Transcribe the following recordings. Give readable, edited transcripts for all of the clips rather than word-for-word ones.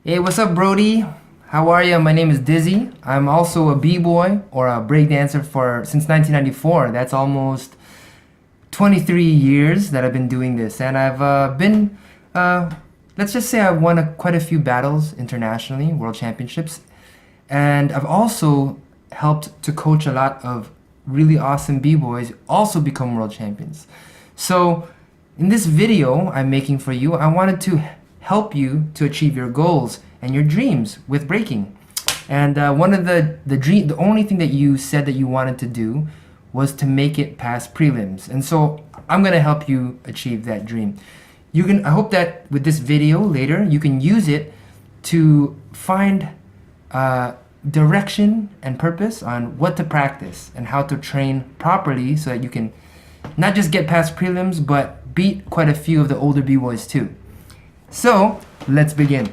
Hey, what's up, Brody? How are you? My name is Dyzee. I'm also a b-boy or a breakdancer since 1994. That's almost 23 years that I've been doing this, and I've let's just say I've won quite a few battles internationally, world championships, and I've also helped to coach a lot of really awesome b-boys also become world champions. So in this video I'm making for you, I wanted to help you to achieve your goals and your dreams with breaking. And one of the only thing that you said that you wanted to do was to make it past prelims. And so I'm gonna help you achieve that dream. I hope that with this video later, you can use it to find direction and purpose on what to practice and how to train properly so that you can not just get past prelims, but beat quite a few of the older b-boys too. So let's begin.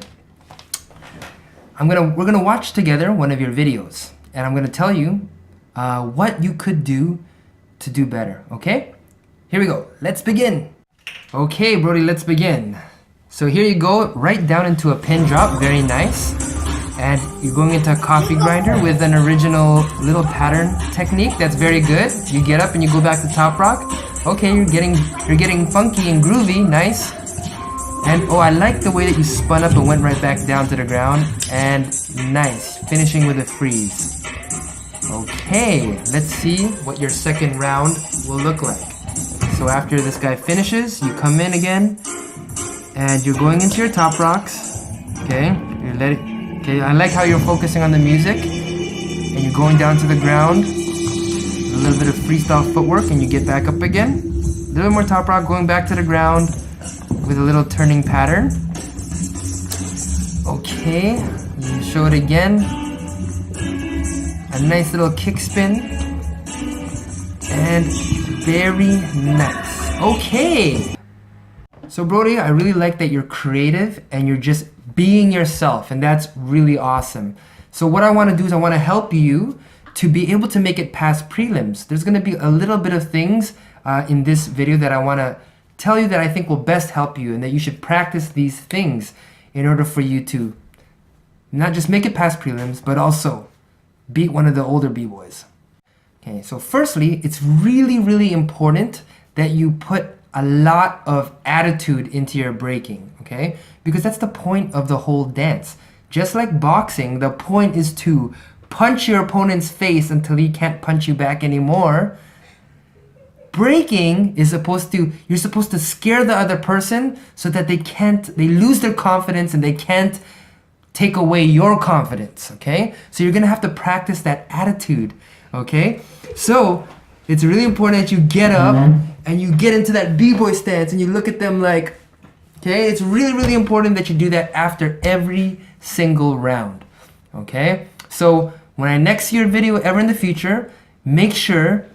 We're gonna watch together one of your videos, and I'm gonna tell you what you could do to do better. Okay? Here we go. Let's begin. Okay, Brody, let's begin. So here you go, right down into a pin drop. Very nice. And you're going into a coffee grinder with an original little pattern technique. That's very good. You get up and you go back to top rock. Okay, you're getting funky and groovy. Nice. And oh, I like the way that you spun up and went right back down to the ground. And nice, finishing with a freeze. Okay, let's see what your second round will look like. So after this guy finishes, you come in again, and you're going into your top rocks. Okay, okay, I like how you're focusing on the music, and you're going down to the ground. A little bit of freestyle footwork, and you get back up again. A little more top rock, going back to the ground with a little turning pattern. Okay, you show it again. A nice little kick spin. And very nice. Okay. So Brody, I really like that you're creative and you're just being yourself, and that's really awesome. So what I want to do is I want to help you to be able to make it past prelims. There's going to be a little bit of things in this video that I want to tell you that I think will best help you, and that you should practice these things in order for you to not just make it past prelims, but also beat one of the older b-boys. Okay, so firstly, it's really, really important that you put a lot of attitude into your breaking, okay? Because that's the point of the whole dance. Just like boxing, the point is to punch your opponent's face until he can't punch you back anymore. Breaking is you're supposed to scare the other person so that they lose their confidence and they can't take away your confidence, okay? So you're gonna have to practice that attitude, okay? So it's really important that you get up and you get into that b-boy stance and you look at them like, okay? It's really, really important that you do that after every single round, okay? So when I next see your video ever in the future, make sure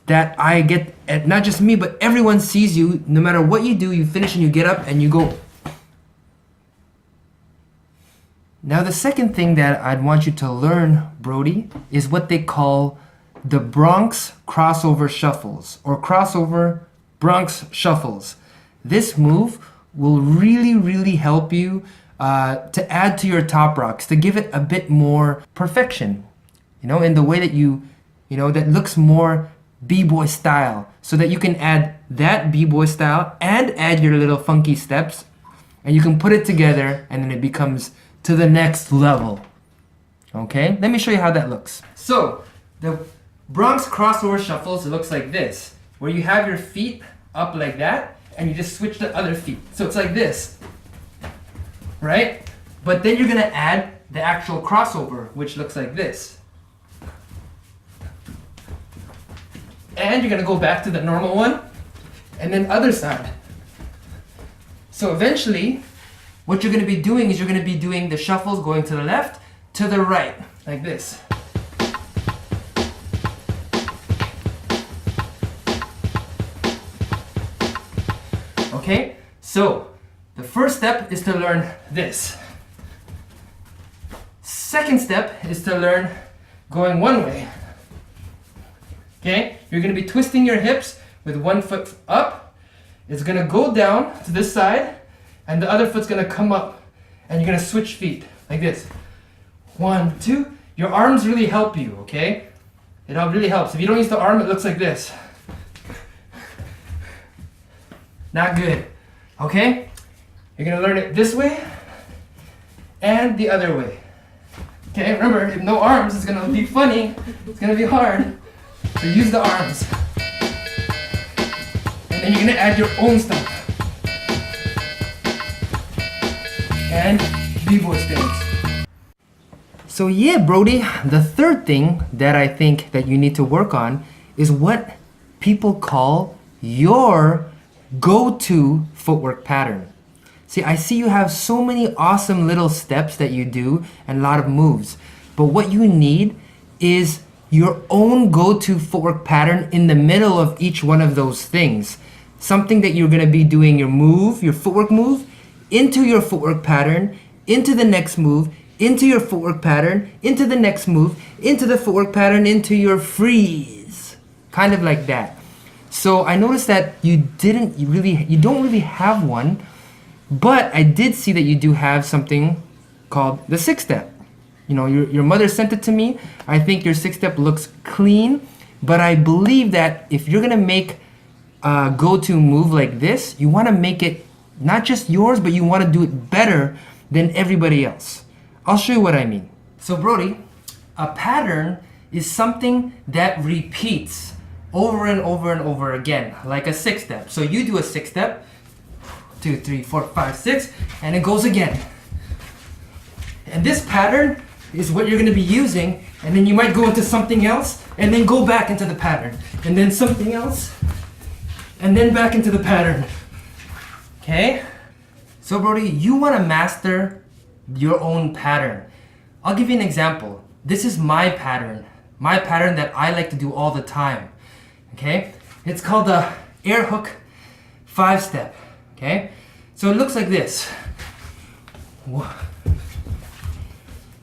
that I get, not just me, but everyone sees you. No matter what you do, you finish and you get up and you go. Now the second thing that I'd want you to learn, Brody, is what they call the Bronx crossover shuffles, or crossover Bronx shuffles. This move will really, really help you to add to your top rocks, to give it a bit more perfection, in the way that that looks more b-boy style, so that you can add that b-boy style and add your little funky steps, and you can put it together, and then it becomes to the next level. Okay, let me show you how that looks. So the Bronx crossover shuffles, it looks like this, where you have your feet up like that, and you just switch the other feet. So it's like this, right? But then you're gonna add the actual crossover, which looks like this. And you're gonna go back to the normal one, and then other side. So eventually, what you're gonna be doing is you're gonna be doing the shuffles going to the left, to the right, like this. Okay, so the first step is to learn this. Second step is to learn going one way. Okay, you're gonna be twisting your hips with one foot up. It's gonna go down to this side, and the other foot's gonna come up. and you're gonna switch feet like this. 1, 2. Your arms really help you, okay? It really helps. If you don't use the arm, it looks like this. Not good, okay? You're gonna learn it this way and the other way. Okay, remember, if no arms, it's gonna be funny. It's gonna be hard. So use the arms. And then you're gonna add your own stuff. And b-boy stance. So yeah, Brody, the third thing that I think that you need to work on is what people call your go-to footwork pattern. See, I see you have so many awesome little steps that you do and a lot of moves. But what you need is your own go-to footwork pattern in the middle of each one of those things. Something that you're gonna be doing your move, your footwork move, into your footwork pattern, into the next move, into your footwork pattern, into the next move, into the footwork pattern, into your freeze. Kind of like that. So I noticed that you don't really have one, but I did see that you do have something called the 6-step. You know, your mother sent it to me. I think your 6-step looks clean, but I believe that if you're gonna make a go-to move like this, you wanna make it not just yours, but you wanna do it better than everybody else. I'll show you what I mean. So Brody, a pattern is something that repeats over and over and over again, like a 6-step. So you do a 6-step, 2, 3, 4, 5, 6, and it goes again. And this pattern is what you're gonna be using, and then you might go into something else, and then go back into the pattern, and then something else, and then back into the pattern. Okay? So Brody, you wanna master your own pattern. I'll give you an example. This is my pattern that I like to do all the time. Okay? It's called the Earhook Five-Step. Okay? So it looks like this.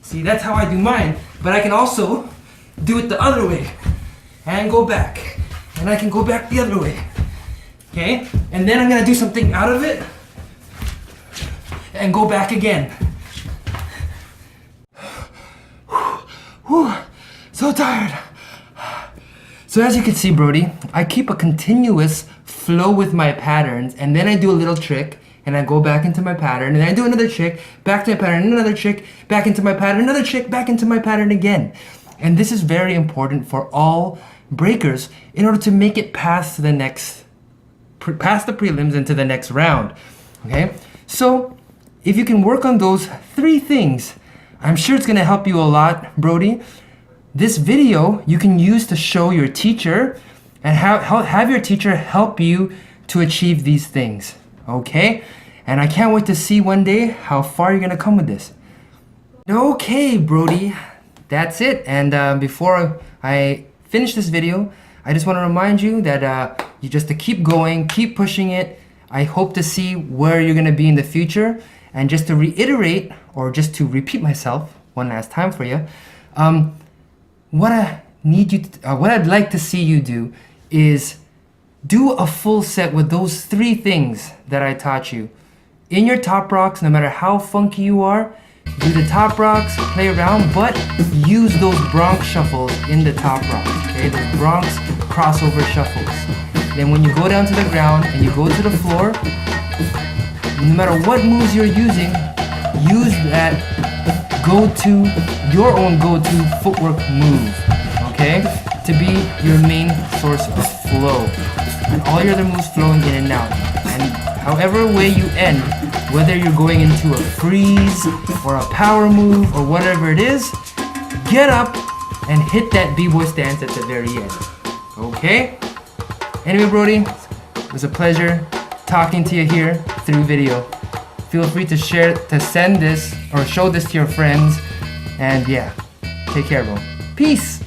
See, that's how I do mine, but I can also do it the other way and go back, and I can go back the other way. Okay? And then I'm gonna do something out of it and go back again. Whew, so tired. So as you can see, Brody, I keep a continuous flow with my patterns, and then I do a little trick, and I go back into my pattern, and then I do another trick, back to my pattern, another trick, back into my pattern, another trick, back into my pattern again. And this is very important for all breakers in order to make it past the prelims into the next round. Okay? So if you can work on those 3 things, I'm sure it's gonna help you a lot, Brody. This video you can use to show your teacher and have your teacher help you to achieve these things, okay? And I can't wait to see one day how far you're gonna come with this. Okay, Brody, that's it. And before I finish this video, I just wanna remind you that you just to keep going, keep pushing it. I hope to see where you're gonna be in the future. And just to reiterate, or just to repeat myself one last time for you, what I'd like to see you do is do a full set with those 3 things that I taught you. In your top rocks, no matter how funky you are, do the top rocks, play around, but use those Bronx shuffles in the top rocks, okay? Those Bronx crossover shuffles. Then when you go down to the ground and you go to the floor, no matter what moves you're using, use that your own go-to footwork move, okay? To be your main source of flow. And all your other moves flowing in and out. And however way you end, whether you're going into a freeze or a power move or whatever it is, get up and hit that b-boy stance at the very end. Okay? Anyway, Brody, it was a pleasure talking to you here through video. Feel free to send this or show this to your friends. And yeah, take care, bro. Peace.